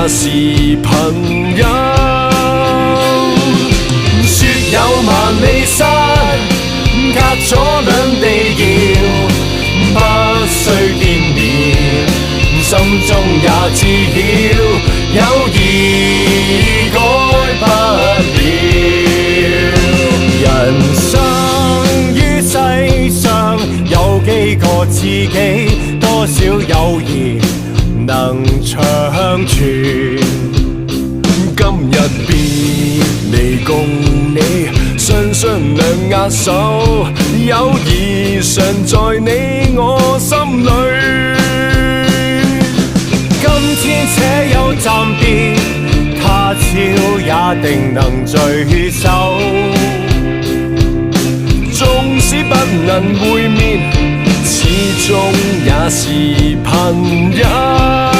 是朋友。說有萬里山，隔咗兩地遙，不需見面，心中也知曉，友誼改不了。人生於世上有幾個知己，多少友誼能長存。今日別離共你雙雙兩握手，友誼常在你我心裏。今天且有暫別，他朝也定能聚首。縱使不能會面，始終也是朋友。